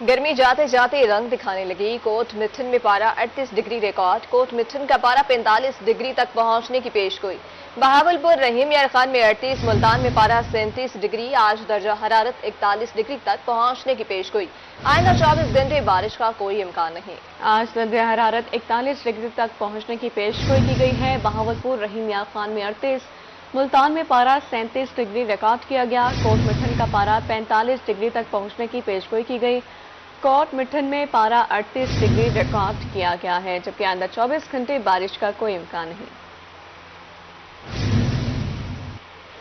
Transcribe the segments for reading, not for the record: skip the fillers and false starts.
गर्मी जाते जाते रंग दिखाने लगी। कोट मिठन में पारा 38 डिग्री रिकॉर्ड। कोट मिठन का पारा 45 डिग्री तक पहुंचने की पेशगोई। बहावलपुर रहीम यार खान में 38, मुल्तान में पारा 37 डिग्री। आज दर्जा हरारत 41 डिग्री तक पहुंचने की पेशगोई। आइंदा 24 घंटे बारिश का कोई इम्कान नहीं। आज दर्जा हरारत 41 डिग्री तक पहुंचने की पेशगोई की गई है। बहावलपुर रहीम यार खान में 38, मुल्तान में पारा 37 डिग्री रिकॉर्ड किया गया। कोट मिठन का पारा 45 डिग्री तक पहुंचने की पेशगोई की गई। कोट मिठन में पारा 38 डिग्री रिकॉर्ड किया गया है, जबकि आइंदा 24 घंटे बारिश का कोई इम्कान नहीं।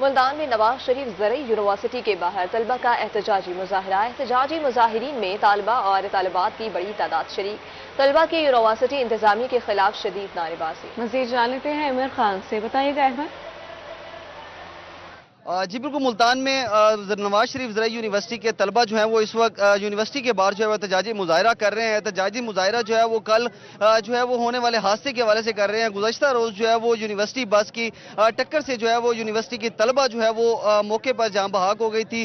मुल्तान में नवाज शरीफ ज़रई यूनिवर्सिटी के बाहर तलबा का एहतजाजी मुजाहरा। एहतजाजी मुजाहिरीन में तालिबा और तालिबात की बड़ी तादाद शरीक। तलबा की यूनिवर्सिटी इंतजामी के खिलाफ शदीद नारेबाजी। मजीद जान लेते हैं अमीर खान से। बताइएगा अहमद। जी बिल्कुल, मुल्तान में नवाज शरीफ ज़रई यूनिवर्सिटी के तलबा जो हैं वो इस वक्त यूनिवर्सिटी के बाहर जो है वो एहतजाजी मुजाहरा कर रहे हैं। एहतजाजी मुजाहरा जो है वो कल जो है वो होने वाले हादसे के हवाले से कर रहे हैं। गुज़श्ता रोज़ जो है वो यूनिवर्सिटी बस की टक्कर से जो है वो यूनिवर्सिटी की तलबा जो है वो मौके पर जान बहक हो गई थी,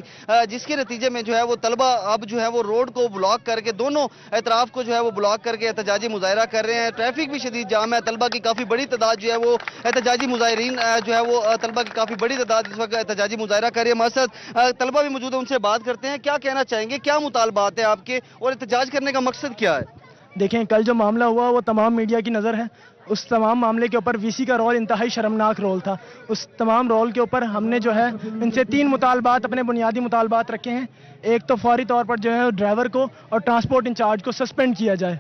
जिसके नतीजे में जो है वो तलबा अब जो है वो रोड को ब्लॉक करके दोनों एतराफ़ को जो है वो ब्लॉक करके एहतजाजी मुजाहरा कर रहे हैं। ट्रैफिक भी शदीद जाम है। तलबा की काफ़ी बड़ी तादाद जो है वो एहतजाजी मुजाहिरीन जो है वो तलबा की काफ़ी बड़ी तादाद इस वक्त एहतजाजी मुजाहरा कर रही है। हमारे साथ तलबा भी मौजूद है, उनसे बात करते हैं। क्या कहना चाहेंगे, क्या मुतालबात है आपके और एहतजाज करने का मकसद क्या है? देखें, कल जो मामला हुआ वो तमाम मीडिया की नज़र है। उस तमाम मामले के ऊपर वीसी का रोल इंतहाई शर्मनाक रोल था। उस तमाम रोल के ऊपर हमने जो है इनसे 3 मुतालबात, अपने बुनियादी मुतालबात रखे हैं। एक तो फौरी तौर पर जो है ड्राइवर को और ट्रांसपोर्ट इंचार्ज को सस्पेंड किया जाए।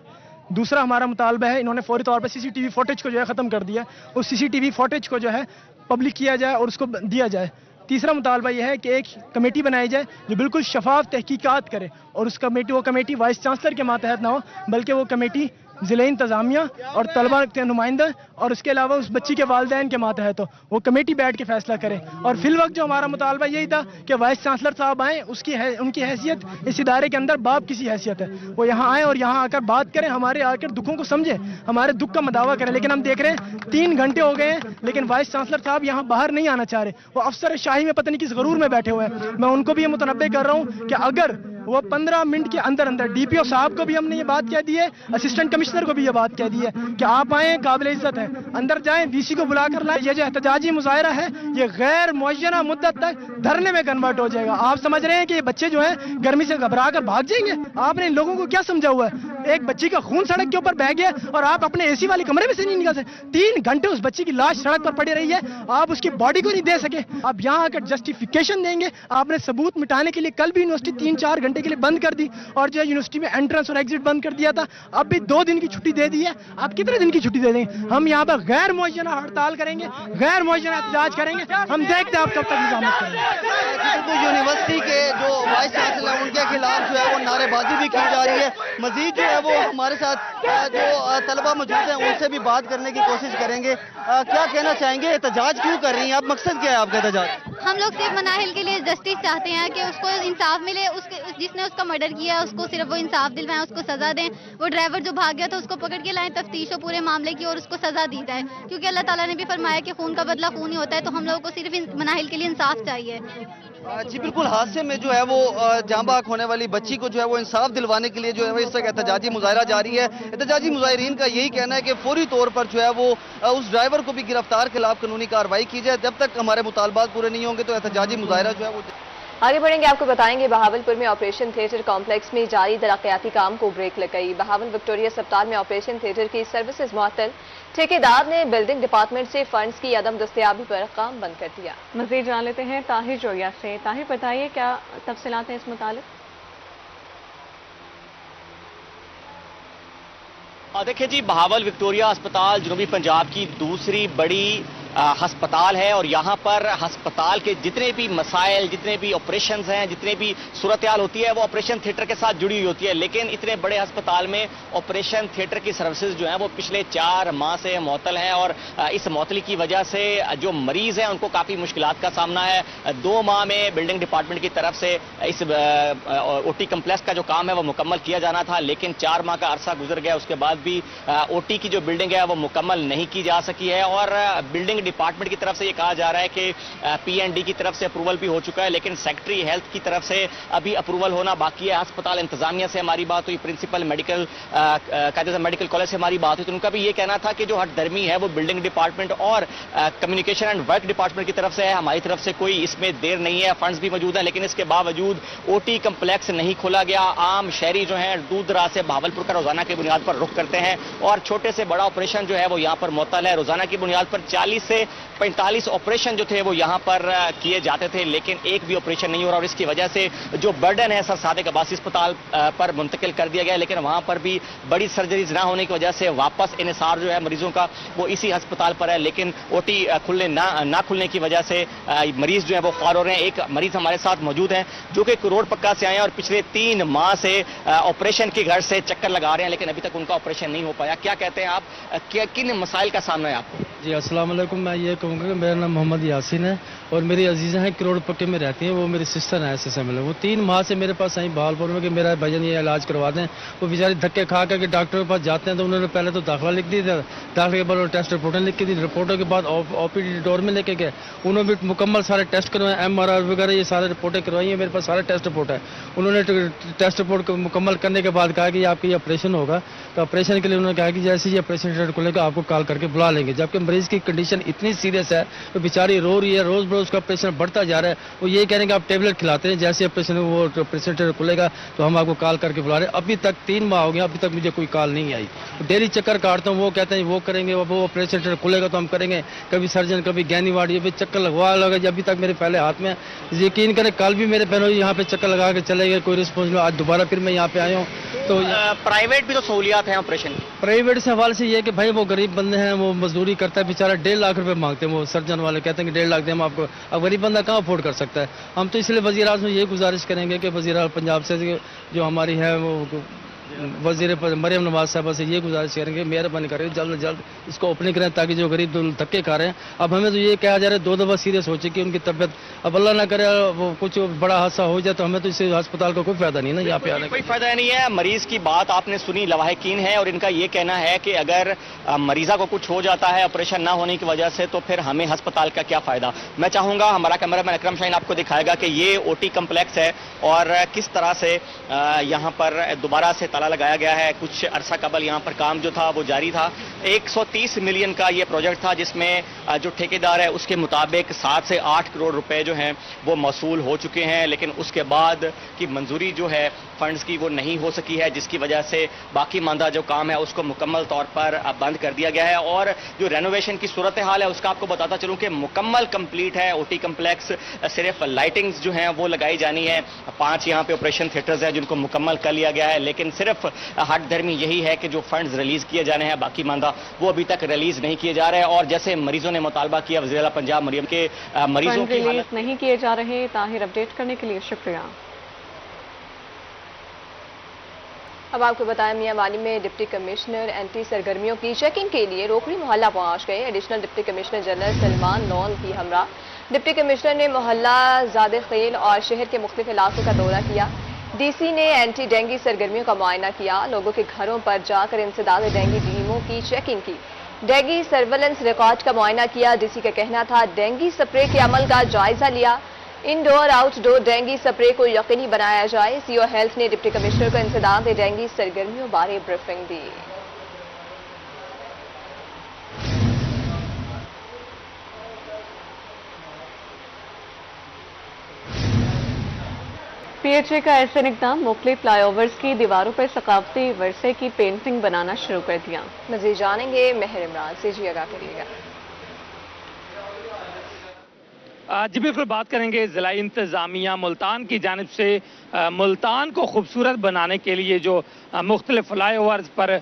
दूसरा हमारा मुतालबा है, इन्होंने फौरी तौर पर सीसीटीवी फुटेज को जो है ख़त्म कर दिया, उस सीसीटीवी फुटेज को जो है पब्लिक किया जाए और उसको दिया जाए। तीसरा मुतालबा यह है कि एक कमेटी बनाई जाए जो बिल्कुल शफाफ तहकीकात करे, और उस वो कमेटी वाइस चांसलर के मातहत ना हो, बल्कि वो कमेटी ज़िला इंतज़ामिया और तलबा के नुमाइंदा और उसके अलावा उस बच्ची के वालिदैन के मातहत हो। वो कमेटी बैठ के फैसला करे। और फिल वक्त जो हमारा मुतालबा यही था कि वाइस चांसलर साहब आएँ, उनकी हैसियत इस इदारे के अंदर बाप किसी हैसियत है, वो यहाँ आएँ और यहाँ आकर बात करें, हमारे आकर दुखों को समझें, हमारे दुख का मदावा करें। लेकिन हम देख रहे हैं 3 घंटे हो गए हैं, लेकिन वाइस चांसलर साहब यहाँ बाहर नहीं आना चाह रहे। वो अफसर शाही में पता नहीं किस गरूर में बैठे हुए हैं। मैं उनको भी ये मुतनब्बे कर रहा हूँ कि अगर वो 15 मिनट के अंदर अंदर, डीपीओ साहब को भी हमने ये बात कह दी है, असिस्टेंट कमिश्नर को भी ये बात कह दी है कि आप आए, काबिल इज्जत है, अंदर जाएं, वीसी को बुला कर लाएं। ये जो एहतजाजी मुजाहरा है ये गैर मुअय्यना मुद्दत तक धरने में कन्वर्ट हो जाएगा। आप समझ रहे हैं कि ये बच्चे जो हैं गर्मी से घबरा कर भाग जाएंगे? आपने इन लोगों को क्या समझा हुआ है? एक बच्ची का खून सड़क के ऊपर बह गया और आप अपने एसी वाले कमरे में से नहीं निकाल सकते। 3 घंटे उस बच्ची की लाश सड़क पर पड़ी रही है, आप उसकी बॉडी को नहीं दे सके। आप यहाँ आकर जस्टिफिकेशन देंगे? आपने सबूत मिटाने के लिए कल भी यूनिवर्सिटी 3-4 घंटे के लिए बंद कर दी और जो है यूनिवर्सिटी में एंट्रेंस और एग्जिट बंद कर दिया था। अब भी 2 दिन की छुट्टी दे दी है। आप कितने दिन की छुट्टी दे देंगे? हम यहाँ पर गैर मुअय्यना हड़ताल करेंगे, गैर मुअय्यना एहतजाज करेंगे। हम देखते हैं आप कब तक निजामत करेंगे। यूनिवर्सिटी के जो वाइस चांसलर हैं उनके खिलाफ जो है वो नारेबाजी भी की जा रही है। मजीद जो है वो हमारे साथ जो तलबा मौजूद हैं उनसे भी बात करने की कोशिश करेंगे। क्या कहना चाहेंगे, एहतजाज क्यों कर रही हैं आप? मकसद क्या है आपका एहतजाज? हम लोग सिर्फ मनाहिल के लिए जस्टिस चाहते हैं कि उसको इंसाफ मिले। जिसने उसका मर्डर किया उसको सिर्फ वो इंसाफ दिलवाएं, उसको सजा दें। वो ड्राइवर जो भाग गया था उसको पकड़ के लाएं, तफ्तीश हो पूरे मामले की और उसको सजा दी जाए, क्योंकि अल्लाह ताला ने भी फरमाया कि खून का बदला खून ही होता है। तो हम लोगों को सिर्फ मनाहिल के लिए इंसाफ चाहिए। जी बिल्कुल, हादसे में जो है वो जान बहक होने वाली बच्ची को जो है वो इंसाफ दिलवाने के लिए जो है वो इस वक्त एहतजाजी मुजाहरा जारी है। एहतजाजी मुजाहिरीन का यही कहना है कि फौरी तौर पर जो है वो उस ड्राइवर को भी गिरफ्तार खिलाफ कानूनी कार्रवाई की जाए। जब तक हमारे मुतालबात पूरे नहीं होंगे तो एहतजाजी मुजाहरा जो है वो आगे बढ़ेंगे। आपको बताएंगे बहावलपुर में ऑपरेशन थिएटर कॉम्प्लेक्स में जारी तरक्याती काम को ब्रेक लग गई। बहावल विक्टोरिया अस्पताल में ऑपरेशन थिएटर की सर्विसेज मुअत्तल। ठेकेदार ने बिल्डिंग डिपार्टमेंट से फंड्स की अदम दस्तयाबी पर काम बंद कर दिया। मजीद जान लेते हैं ताहिर जोया से। ताहिर, बताइए क्या तफसीलात हैं इस मुतालिक? देखिए जी, बहावल विक्टोरिया अस्पताल जनूबी पंजाब की दूसरी बड़ी हस्पताल है और यहाँ पर हस्पताल के जितने भी मसाइल, जितने भी ऑपरेशंस हैं, जितने भी सूरत-ए-हाल होती है वो ऑपरेशन थिएटर के साथ जुड़ी हुई होती है। लेकिन इतने बड़े अस्पताल में ऑपरेशन थिएटर की सर्विसेज जो हैं वो पिछले 4 माह से मुअत्तल हैं और इस मुअत्तली की वजह से जो मरीज हैं उनको काफ़ी मुश्किलात का सामना है। 2 माह में बिल्डिंग डिपार्टमेंट की तरफ से इस ओटी कम्प्लेक्स का जो काम है वो मुकम्मल किया जाना था, लेकिन 4 माह का अरसा गुजर गया, उसके बाद भी ओटी की जो बिल्डिंग है वो मुकम्मल नहीं की जा सकी है और बिल्डिंग डिपार्टमेंट की तरफ से ये कहा जा रहा है कि P&D की तरफ से अप्रूवल भी हो चुका है, लेकिन सेक्रेटरी हेल्थ की तरफ से अभी अप्रूवल होना बाकी है। अस्पताल इंतजामिया से हमारी बात हुई, प्रिंसिपल मेडिकल कॉलेज से हमारी बात हुई, तो उनका भी ये कहना था कि जो हठधर्मी है वो बिल्डिंग डिपार्टमेंट और कम्युनिकेशन एंड वर्क डिपार्टमेंट की तरफ से है। हमारी तरफ से कोई इसमें देर नहीं है, फंड्स भी मौजूद हैं, लेकिन इसके बावजूद OT कम्प्लेक्स नहीं खोला गया। आम शहरी जो है दूर दराज से बहावलपुर का रोजाना की बुनियाद पर रुख करते हैं और छोटे से बड़ा ऑपरेशन जो है वो यहाँ पर मुअत्तल है। रोजाना की बुनियाद पर 40 से 45 ऑपरेशन जो थे वो यहाँ पर किए जाते थे, लेकिन एक भी ऑपरेशन नहीं हो रहा और इसकी वजह से जो बर्डन है सर सादिक अब्बासी अस्पताल पर मुंतकिल कर दिया गया, लेकिन वहां पर भी बड़ी सर्जरीज ना होने की वजह से वापस इन्हिसार जो है मरीजों का वो इसी अस्पताल पर है, लेकिन OT खुलने ना खुलने की वजह से मरीज जो है वो ख्वार हो रहे हैं। एक मरीज हमारे साथ मौजूद हैं जो कि करोड़ पक्का से आए हैं और पिछले 3 माह से ऑपरेशन के घर से चक्कर लगा रहे हैं, लेकिन अभी तक उनका ऑपरेशन नहीं हो पाया। क्या कहते हैं आप, किन मसाइल का सामना है आपको? जी अस्सलाम वालेकुम। मैं ये कहूँगा कि मेरा नाम मोहम्मद यासीन है और मेरी अजीज़ा हैं करोड़ पक्के में रहती हैं, वो मेरी सिस्टर हैं SSM में। वो 3 माह से मेरे पास आई बहालपुर में कि मेरा भजन ये इलाज करवा दें। वो बेचारी धक्के खा कर डॉक्टर के पास जाते हैं तो उन्होंने पहले तो दाखिला लिख दी, दाखिले के बाद टेस्ट रिपोर्टें लिख दी, रिपोर्टों के बाद OPD डोर में लेके गए, उन्होंने भी मुकम्मल सारे टेस्ट करवाए, MRI वगैरह ये सारे रिपोर्टें करवाई हैं, मेरे पास सारे टेस्ट रिपोर्ट है। उन्होंने टेस्ट रिपोर्ट मुकम्मल करने के बाद कहा कि आपका ये ऑपरेशन होगा, तो ऑपरेशन के लिए उन्होंने कहा कि जैसे ये ऑपरेशन थिएटर खुलेगा आपको कॉल करके बुला लेंगे, जबकि मरीज की कंडीशन इतनी सीरियस है तो बेचारी रो रही है, रोज रोज का ऑपरेशन बढ़ता जा रहा है। वो ये कह रहे हैं कि आप टेबलेट खिलाते हैं, जैसे ऑपरेशन वो ऑपरेशन थिएटर खुलेगा तो हम आपको कॉल करके बुला रहे हैं। अभी तक 3 माह हो गया, अभी तक मुझे कोई कॉल नहीं आई। डेली चक्कर काटता हूँ, वो कहते हैं वो करेंगे, वो ऑपरेशन थिएटर खुलेगा तो हम करेंगे, कभी सर्जन कभी गैनी वार्ड, ये भी चक्कर लगवा लगा। अभी तक मेरे पहले हाथ में, यकीन करें कल भी मेरे बहनों यहाँ पे चक्कर लगा के चले गए, कोई रिस्पॉन्स नहीं। आज दोबारा फिर मैं यहाँ पे आया हूँ। तो प्राइवेट भी तो सहूलियात हैं ऑपरेशन की? प्राइवेट से हवाले से ये कि भाई वो गरीब बंदे हैं, वो मजदूरी करता है बेचारा, 1.5 लाख रुपए मांगते हैं। वो सर्जन वाले कहते हैं कि 1.5 लाख दें हम आपको, अब गरीब बंदा कहाँ अफोर्ड कर सकता है। हम तो इसलिए वज़ीर आज़म से ये गुजारिश करेंगे कि वज़ीर आज़म पंजाब से जो हमारी है वो वज़ीर मरियम नवाज साहबा से ये गुजारिश करेंगे मेहरबानी करें जल्द से जल्द इसको ओपनिंग करें, ताकि जो गरीब धक्के खा रहे हैं। अब हमें तो ये कहा जा रहा है 2 दफ़ा सीरियस हो चुकी है उनकी तबीयत, अब अल्लाह ना करे वो कुछ बड़ा हादसा हो जाए तो हमें तो इस अस्पताल का कोई फायदा नहीं ना यहाँ पे आने का। कोई फायदा नहीं है। मरीज की बात आपने सुनी, लवाहिकीन है और इनका ये कहना है कि अगर मरीजा को कुछ हो जाता है ऑपरेशन ना होने की वजह से तो फिर हमें अस्पताल का क्या फायदा। मैं चाहूंगा हमारा कैमरामैन अकरम शाहीन आपको दिखाएगा कि ये OT कम्प्लेक्स है और किस तरह से यहाँ पर दोबारा से ताला लगाया गया है। कुछ अरसा कबल यहाँ पर काम जो था वो जारी था। 130 मिलियन का ये प्रोजेक्ट था जिसमें जो ठेकेदार है उसके मुताबिक 7 से 8 करोड़ रुपए जो हैं वो मौसूल हो चुके हैं, लेकिन उसके बाद की मंजूरी जो है फंड्स की वो नहीं हो सकी है, जिसकी वजह से बाकी मांदा जो काम है उसको मुकम्मल तौर पर बंद कर दिया गया है। और जो रेनोवेशन की सूरत हाल है उसका आपको बताता चलूं कि मुकम्मल कंप्लीट है OT कम्प्लेक्स। सिर्फ लाइटिंग्स जो हैं वो लगाई जानी है। 5 यहाँ पे ऑपरेशन थिएटर्स हैं जिनको मुकम्मल कर लिया गया है, लेकिन सिर्फ हठधर्मी यही है कि जो फंड्स रिलीज किए जाने हैं बाकी मांदा वो अभी तक रिलीज नहीं किए जा रहे हैं। और जैसे मरीजों ने मुतालबा किया वज़ीर आला पंजाब मरियम के मरीजों की रिलीज नहीं किए जा रहे। ताहिर अपडेट करने के लिए शुक्रिया। अब आपको बताएं मियां वाली में डिप्टी कमिश्नर एंटी सरगर्मियों की चेकिंग के लिए रोकड़ी मोहल्ला पहुंच गए। Additional deputy commissioner general Salman loan की हमरा डिप्टी कमिश्नर ने मोहल्ला ज़ादे खेल और शहर के मुख्तलिफ इलाकों का दौरा किया। DC ने एंटी डेंगी सरगर्मियों का मुआयना किया, लोगों के घरों पर जाकर इंसदाद डेंगी टीमों की चेकिंग की, डेंगी सर्वेलेंस रिकॉर्ड का मुआयना किया। DC का कहना था डेंगी स्प्रे के अमल का जायजा लिया, इंडोर आउटडोर डेंगी स्प्रे को यकीनी बनाया जाए। CO हेल्थ ने डिप्टी कमिश्नर को इंसदाद डेंगी सरगर्मियों बारे ब्रीफिंग दी। PHA का ऐसे इक़दाम मुख्तलिफ फ्लाईओवर्स की दीवारों पर सकाफती वर्से की पेंटिंग बनाना शुरू कर दिया। मज़ीद जानेंगे मेहर इमरान से, जी आगाह करिएगा। जी बिल्कुल, बात करेंगे ज़िला इंतज़ामिया मुल्तान की जानिब से मुल्तान को खूबसूरत बनाने के लिए जो मुख्तलिफ फ्लाई ओवर्स पर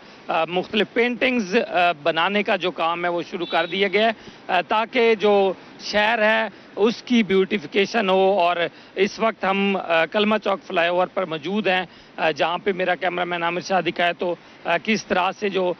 मुख्तलिफ पेंटिंग्स बनाने का जो काम है वो शुरू कर दिया गया है ताकि जो शहर है उसकी ब्यूटिफिकेशन हो। और इस वक्त हम कलमा चौक फ्लाई ओवर पर मौजूद हैं जहाँ पे मेरा कैमरामैन आमिर शाह दिखाए तो किस तरह से जो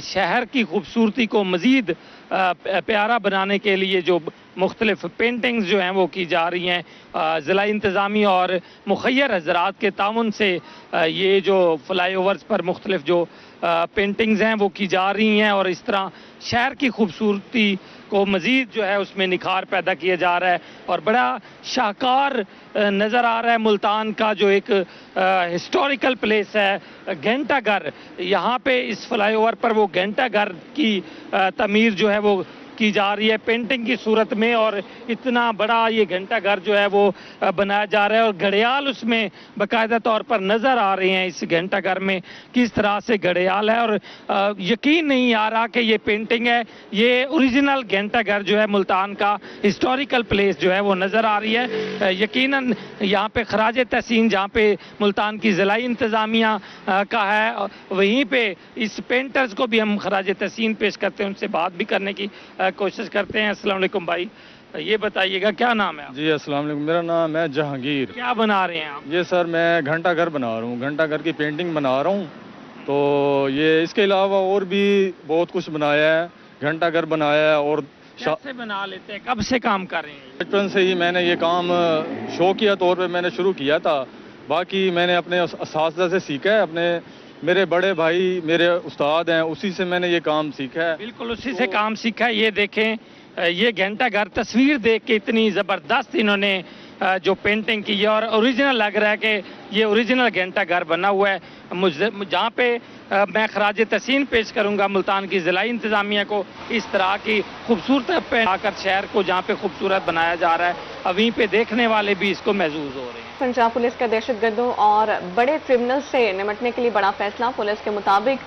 शहर की खूबसूरती को मज़ीद प्यारा बनाने के लिए जो मुख्तलिफ पेंटिंग्स जो हैं वो की जा रही हैं। ज़िला इंतज़ामी और मुखय्यर हज़रात के ताउन से ये जो फ्लाई ओवर्स पर मुख्तलिफ जो पेंटिंग्स हैं वो की जा रही हैं और इस तरह शहर की खूबसूरती को मजीद जो है उसमें निखार पैदा किया जा रहा है और बड़ा शाहकार नज़र आ रहा है। मुल्तान का जो एक हिस्टोरिकल प्लेस है घंटा घर, यहाँ पे इस फ्लाईओवर पर वो घंटा घर की तमीर जो है वो की जा रही है पेंटिंग की सूरत में, और इतना बड़ा ये घंटा घर जो है वो बनाया जा रहा है और घड़ियाल उसमें बाकायदा तौर पर नज़र आ रहे हैं। इस घंटा घर में किस तरह से घड़ियाल है और यकीन नहीं आ रहा कि ये पेंटिंग है। ये ओरिजिनल घंटा घर जो है मुल्तान का हिस्टोरिकल प्लेस जो है वो नज़र आ रही है। यकीनन यहाँ पे खराज तहसीन जहाँ पे मुल्तान की ज़िलाई इंतज़ामिया का है, वहीं पे इस पेंटर्स को भी हम खराज तहसीन पेश करते हैं, उनसे बात भी करने की कोशिश करते हैं। अस्सलाम वालेकुम भाई, ये बताइएगा क्या नाम है आप? जी अस्सलाम वालेकुम, मेरा नाम है जहांगीर। क्या बना रहे हैं आप? ये सर मैं घंटा घर बना रहा हूँ, घंटा घर की पेंटिंग बना रहा हूँ। तो ये इसके अलावा और भी बहुत कुछ बनाया है, घंटा घर बनाया है। और कैसे बना लेते हैं, कब से काम कर रहे हैं? बचपन से ही मैंने ये काम शौकिया तौर पे मैंने शुरू किया था। बाकी मैंने अपने असातिज़ा से सीखा है, अपने मेरे बड़े भाई मेरे उस्ताद हैं, उसी से मैंने ये काम सीखा है। बिल्कुल उसी से काम सीखा है। ये देखें, ये घंटा घर तस्वीर देख के इतनी ज़बरदस्त इन्होंने जो पेंटिंग की है और ओरिजिनल लग रहा है कि ये ओरिजिनल घंटा घर बना हुआ है। जहाँ पे मैं खराज तहसीन पेश करूँगा मुल्तान की ज़िलाई इंतज़ामिया को, इस तरह की खूबसूरत पे आकर शहर को जहाँ पे खूबसूरत बनाया जा रहा है, वहीं पे देखने वाले भी इसको महसूस हो रहे हैं। पंजाब पुलिस का दहशतगर्दों और बड़े क्रिमिनल से निपटने के लिए बड़ा फैसला। पुलिस के मुताबिक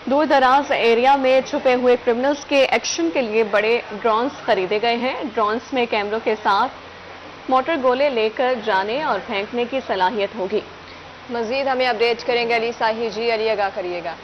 दूर दराज एरिया में छुपे हुए क्रिमिनल्स के एक्शन के लिए बड़े ड्रोन्स खरीदे गए हैं। ड्रोन्स में कैमरों के साथ मोटर गोले लेकर जाने और फेंकने की सलाहियत होगी। मजीद हमें अपडेट करेंगे अली साही जी, अली आगाह करिएगा।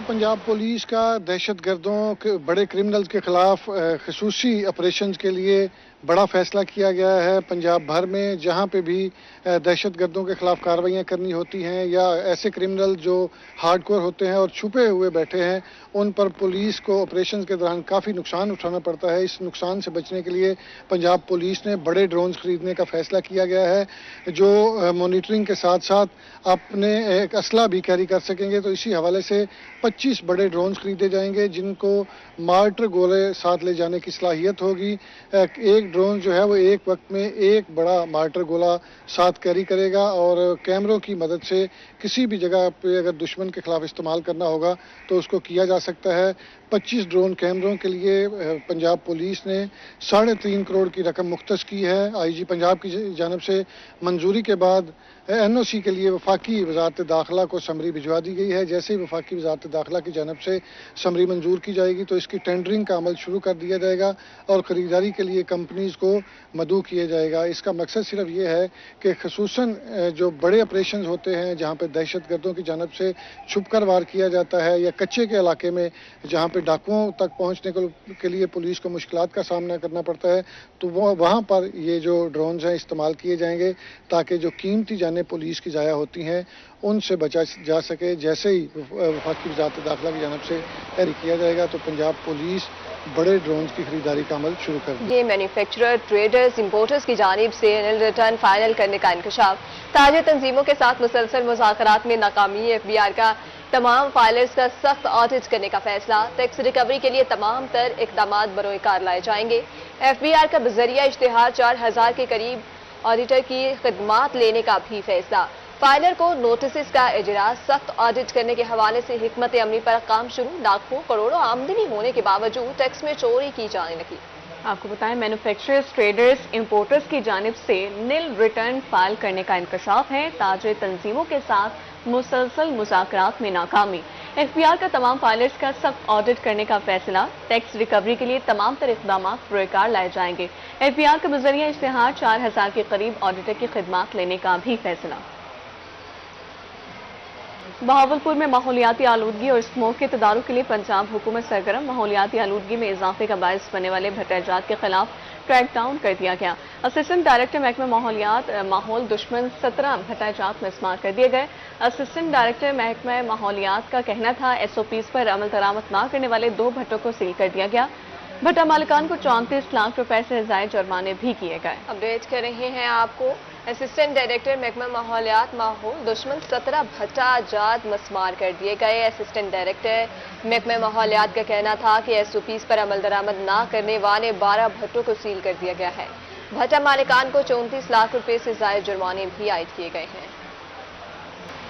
पंजाब पुलिस का दहशतगर्दों के बड़े क्रिमिनल्स के खिलाफ खसूसी ऑपरेशन के लिए बड़ा फैसला किया गया है। पंजाब भर में जहां पे भी दहशतगर्दों के खिलाफ कार्रवाइयां करनी होती हैं या ऐसे क्रिमिनल जो हार्डकोर होते हैं और छुपे हुए बैठे हैं, उन पर पुलिस को ऑपरेशन के दौरान काफ़ी नुकसान उठाना पड़ता है। इस नुकसान से बचने के लिए पंजाब पुलिस ने बड़े ड्रोन्स खरीदने का फैसला किया गया है, जो मॉनिटरिंग के साथ साथ अपने एक असला भी कैरी कर सकेंगे। तो इसी हवाले से 25 बड़े ड्रोन्स खरीदे जाएंगे जिनको मार्टर गोले साथ ले जाने की सलाहियत होगी। एक ड्रोन जो है वो एक वक्त में एक बड़ा मार्टर गोला साथ कैरी करेगा और कैमरों की मदद से किसी भी जगह पे अगर दुश्मन के खिलाफ इस्तेमाल करना होगा तो उसको किया जा सकता है। 25 ड्रोन कैमरों के लिए पंजाब पुलिस ने 3.5 करोड़ की रकम मुख्तस की है। आईजी पंजाब की जानिब से मंजूरी के बाद एनओसी के लिए वफाकी वजारत दाखिला को समरी भिजवा दी गई है। जैसे ही वफाकी वजारत दाखिला की जानिब से समरी मंजूर की जाएगी तो इसकी टेंडरिंग का अमल शुरू कर दिया जाएगा और ख़रीदारी के लिए कंपनीज को मदऊ किया जाएगा। इसका मकसद सिर्फ ये है कि खसूसन जो बड़े ऑपरेशन होते हैं जहाँ पर दहशतगर्दों की जानिब से छुपकर वार किया जाता है या कच्चे के इलाके में जहाँ पे डाकुओं तक पहुँचने के लिए पुलिस को मुश्किलात का सामना करना पड़ता है, तो वहाँ पर ये जो ड्रोन्स हैं इस्तेमाल किए जाएंगे ताकि जो कीमती जानें पुलिस की ज़ाया होती हैं उनसे बचा जा सके। जैसे ही वफाकी वज़ारत दाखिला की जानिब से तैयारी किया जाएगा तो पंजाब पुलिस बड़े ड्रोन्स की खरीदारी का अमल शुरू कर देगी। ये मैन्युफैक्चरर, ट्रेडर्स, इंपोर्टर्स की जानिब से निल रिटर्न फाइनल करने का इंकशाफ, ताजे तंजीमों के साथ मुसलसल मुज़ाकरात में नाकामी, एफबीआर का तमाम फाइलर्स का सख्त ऑडिट करने का फैसला, टैक्स रिकवरी के लिए तमाम तर इक़दामात बरोए कार लाए जाएंगे। एफबीआर का बजरिया इश्तिहार 4000 के करीब ऑडिटर की खिदमात लेने का भी फैसला। फाइलर को नोटिस का इजराज, सख्त ऑडिट करने के हवाले से हिकमत अमली पर काम शुरू। लाखों करोड़ों आमदनी होने के बावजूद टैक्स में चोरी की जाने लगी। आपको बताएं, मैन्युफैक्चरर्स, ट्रेडर्स, इंपोर्टर्स की जानिब से निल रिटर्न फाइल करने का इंकशाफ है। ताजे तंजीमों के साथ मुसलसल मुज़ाकरात में नाकामी, एफबीआर का तमाम फाइलर्स का सख्त ऑडिट करने का फैसला, टैक्स रिकवरी के लिए तमाम तर इक़दामात रोएकार लाए जाएंगे। एफबीआर का बजरिया इश्तिहार 4000 के करीब ऑडिटर की खिदमात लेने का भी फैसला। बहावलपुर में माहौलियाती आलूदगी और स्मोक के तदारुक के लिए पंजाब हुकूमत सरगर्म। माहौलियाती आलूदगी में इजाफे का बायस बनने वाले भट्टाजात के खिलाफ ट्रैक डाउन कर दिया गया। असिस्टेंट डायरेक्टर महकमा माहौलियात माहौल दुश्मन 17 भट्टाजात मिस्मार कर दिए गए। असिस्टेंट डायरेक्टर महकमा माहौलियात का कहना था एसओपीज पर अमल दरामद न करने वाले 2 भट्टों को सील कर दिया गया। भट्टा मालिकान को 34 लाख रुपए से ज़ायद जुर्माने भी किए गए। अपडेट कर रहे हैं आपको اسسٹنٹ ڈائریکٹر محکمہ ماحولیات ماحول دشمن 17 بھٹا جات مسمار کر دیے گئے۔ اسسٹنٹ ڈائریکٹر محکمہ ماحولیات کا کہنا تھا کہ SOPs پر عمل درآمد نہ کرنے والے 12 بھٹوں کو سیل کر دیا گیا ہے۔ بھٹا مالکان کو 34 لاکھ روپے سے زائد جرمانے بھی عائد کیے گئے ہیں۔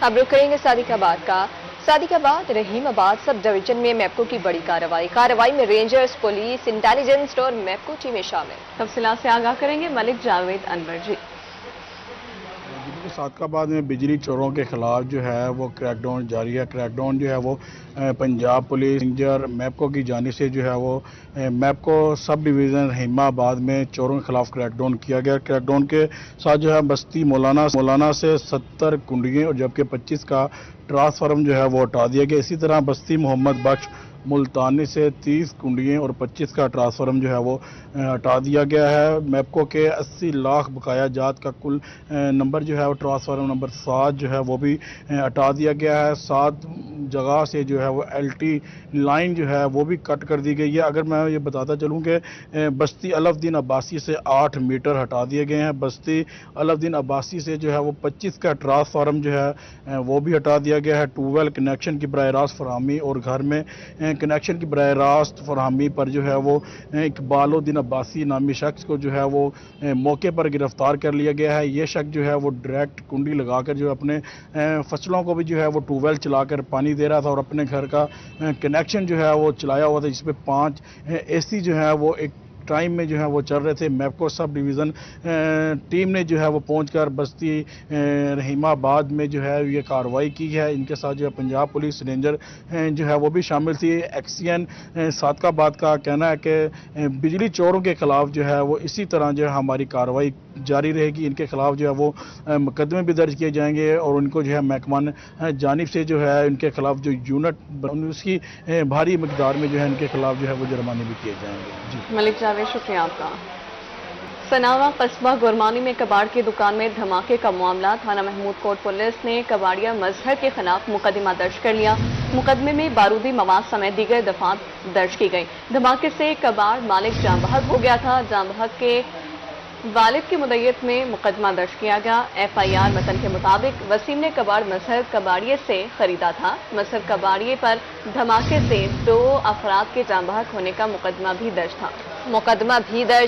اب رخ کریں گے صادق آباد کا۔ صادق آباد رحیم آباد سب ڈویژن میں میپکو کی بڑی کارروائی میں رینجرز، پولیس، انٹیلیجنس اور میپکو ٹیمیں شامل۔ تفصیلات سے آگاہ کریں گے ملک جاوید انور جی۔ صادق آباد میں بجلی چوروں کے خلاف جو ہے وہ کریک ڈاؤن جاری ہے۔ کریک ڈاؤن جو ہے وہ پنجاب پولیس، رینجر، میپکو کی جانب سے جو ہے وہ میپکو سب ڈویژن رحیم آباد میں چوروں کے خلاف کریک ڈاؤن کیا گیا۔ کریک ڈاؤن کے ساتھ جو ہے بستی مولانا سے 70 کنڈیاں اور جبکہ 25 کا ٹرانسفارم جو ہے وہ ہٹا دیا گیا۔ اسی طرح بستی محمد بخش ملتانی سے 30 کنڈیاں اور 25 کا ٹرانسفارم جو ہے وہ ہٹا دیا گیا ہے۔ میپکو کے 80 لاکھ بقایا جات کا کل نمبر جو ہے وہ ٹرانسفارم نمبر 7 جو ہے وہ بھی ہٹا دیا گیا ہے۔ 7 جگہ سے جو ہے وہ LT لائن جو ہے وہ بھی کٹ کر دی گئی ہے۔ اگر میں یہ بتاتا چلوں کہ بستی الف دین عباسی سے 8 میٹر ہٹا دیے گئے ہیں۔ بستی الف دین عباسی سے جو ہے وہ 25 کا ٹرانسفارم جو ہے وہ بھی ہٹا دیا گیا ہے۔ ٹیوب کنیکشن کی براہ راست فراہمی اور گھر میں کنیکشن کی براہ راست فراہمی پر جو ہے وہ اقبال الدین عباسی نامی شخص کو جو ہے وہ موقع پر گرفتار کر لیا گیا ہے۔ یہ شخص جو ہے وہ ڈائریکٹ کنڈی لگا کر جو اپنے فصلوں کو بھی جو ہے وہ ٹیوب ویل چلا کر پانی دے رہا تھا اور اپنے گھر کا کنیکشن جو ہے وہ چلایا ہوا تھا، جس پہ 5 AC جو ہے وہ ایک ٹائم میں جو ہے وہ چل رہے تھے۔ میپکو سب ڈویژن ٹیم نے جو ہے وہ پہنچ کر بستی رحیم آباد میں جو ہے یہ کارروائی کی ہے۔ ان کے ساتھ جو ہے پنجاب پولیس، رینجر جو ہے وہ بھی شامل تھی۔ ایکسین صادق آباد کا کہنا ہے کہ بجلی چوروں کے خلاف جو ہے وہ اسی طرح جو ہے ہماری کارروائی جاری رہے گی۔ ان کے خلاف جو ہے وہ مقدمے بھی درج کیے جائیں گے اور ان کو جو ہے محکمہ جانب سے جو ہے ان کے خلاف جو یونٹ اس کی بھاری مقدار میں جو ہے ان کے خلاف جو ہے وہ جرمانے بھی کیے جائیں گے۔ جی ملک جاوید شکریہ آپ کا۔ سناوا قصبہ گرمانی میں کباڑ کی دکان میں دھماکے کا معاملہ۔ تھانہ محمود کوٹ پولیس نے کباڑیا مظہر کے خلاف مقدمہ درج کر لیا۔ مقدمے میں بارودی مواد سمیت دیگر دفعات درج کی گئی۔ دھماکے سے کباڑ مالک جاں بحق ہو گیا تھا۔ جاں بحق کے والد کی مدعیت میں مقدمہ درج کیا گیا۔ FIR متن کے مطابق وسیم نے کباڑ مظہر کباڑیے سے خریدا تھا۔ مظہر کباڑیے پر دھماکے سے 2 افراد کے جاں بحق ہونے کا مقدمہ بھی درج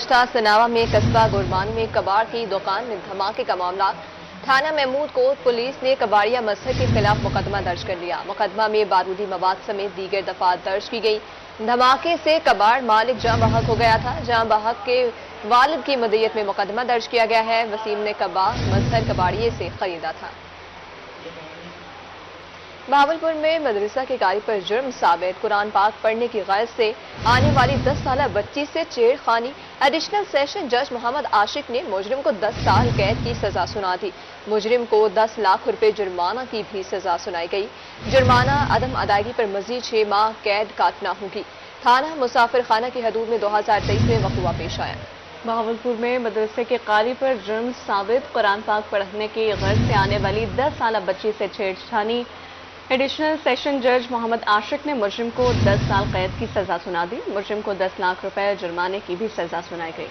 تھا۔ سناوا میں قصبہ گرمان میں کباڑ کی دکان میں دھماکے کا معاملہ۔ تھانہ محمود کوٹ پولیس نے کباڑیا مظہر کے خلاف مقدمہ درج کر لیا۔ مقدمہ میں بارودی مواد سمیت دیگر دفعات درج کی گئی۔ دھماکے سے کباڑ مالک جاں بحق ہو گیا تھا۔ جاں بحق کے والد کی مدعیت میں مقدمہ درج کیا گیا ہے۔ وسیم نے کباڑ مظہر کباڑیے سے خریدا تھا۔ بہاولپور میں مدرسہ کے قاری پر جرم ثابت۔ قرآن پاک پڑھنے کی غرض سے آنے والی 10 سالہ بچی سے چھیڑ خانی۔ ایڈیشنل سیشن جج محمد عاشق نے مجرم کو 10 سال قید کی سزا سنا دی۔ مجرم کو 10 لاکھ روپے جرمانہ کی بھی سزا سنائی گئی۔ جرمانہ عدم ادائیگی پر مزید 6 ماہ قید کاٹنا ہوگی۔ تھانہ مسافر خانہ کی حدود میں 2023 میں وقوع پیش آیا۔ بہاولپور میں مدرسے کے قاری پر جرم ثابت۔ قرآن پاک پڑھنے کی غرض سے آنے والی 10 سالہ بچی سے چھیڑ چھانی۔ ایڈیشنل سیشن جج محمد عاشق نے مجرم کو 10 سال قید کی سزا سنا دی۔ مجرم کو 10 لاکھ روپے جرمانے کی بھی سزا سنائی گئی۔